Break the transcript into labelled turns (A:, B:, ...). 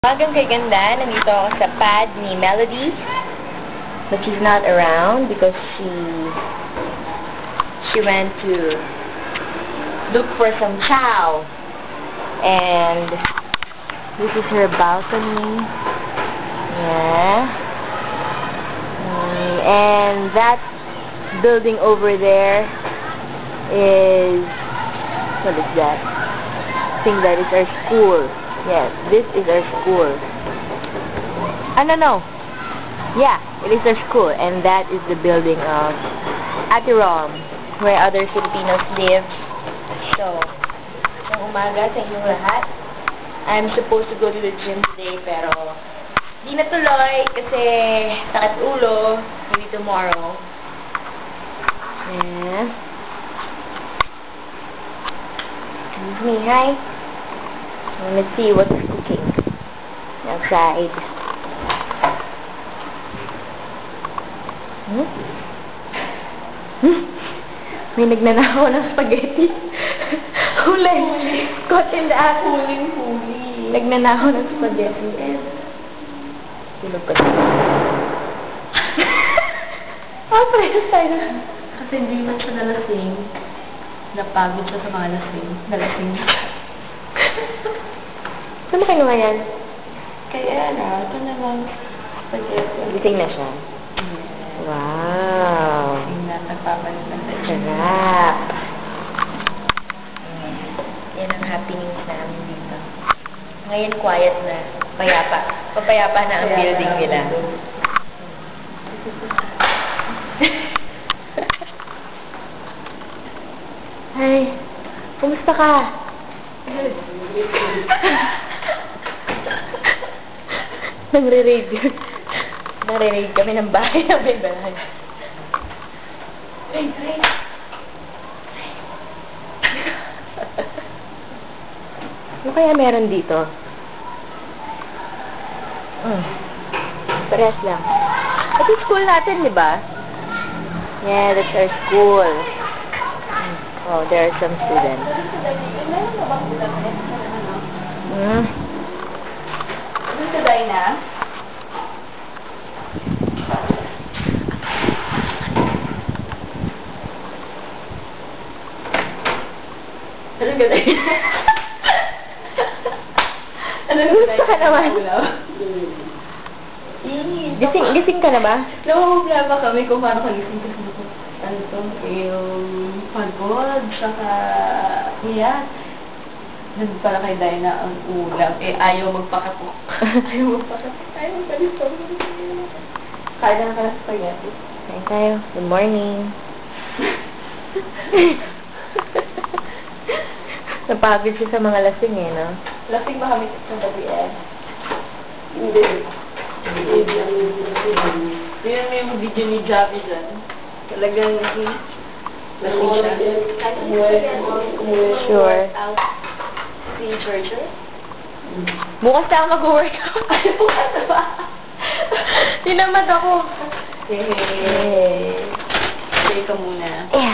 A: Magang kay ganda, nandito ako sa pad ni Melody, but she's not around because she went to look for some chow. And this is her balcony. Yeah. And that building over there is, what is that? I think that is our school. Yes, this is our school. No. Yeah, it is our school, and that is the building of Atirom, where other Filipinos live. So, ng umaga sa inyong lahat. I'm supposed to go to the gym today, pero di natuloy kasi sakit ulo. Maybe tomorrow. Yeah. Excuse me, hi. Let's see what's cooking outside. May nagnanakaw ng spaghetti. Huli. Caught in the act. Huling-huli. Nagnanakaw ng spaghetti. Silog ka na. Precious tayo.
B: Kasi hindi man siya nalasing. Napagod siya sa mga lasing. Nalasing.
A: Saan mo kinuha yan?
B: Kaya ito namang spaghetti.
A: Gising na siya. Wow.
B: Tingnan, nagpapalit na tayo.
A: Sarap. Yan ang happenings namin dito. Ngayon quiet na. Payapa. Papayapa na ang building nila. Hi. Kumusta ka? Nagre-raid yun. Nare-raid kami ng bahay na may bahay. Raid. Ano kaya meron dito? Parehas lang. Ito school natin, di ba? Yeah, that's our school. Oh, there are some students.
B: Ano sa Dina?
A: Ano ka tayo? Gusto ka naman? Gising ka na ba?
B: Namumula pa kami kung paano kagising kasi ano to, yung pagod, saka iyak. Nandun pala kay Dina ang ulam. Ayaw magpakatok. Ayaw magpakatok. Kaya na ka na spaghetti.
A: Kain tayo. Good morning. Napagod siya sa mga lasing no?
B: Lasing ba kami sa gabi Hindi. Tingnan mo yung video ni Javi dyan. Talagang lasing siya.
A: Sure.
B: Si Virgil?
A: Bukas na ako mag-workout.
B: Bukas na ba?
A: Tinamad ako.
B: Hey. Stay ka muna.
A: Yeah.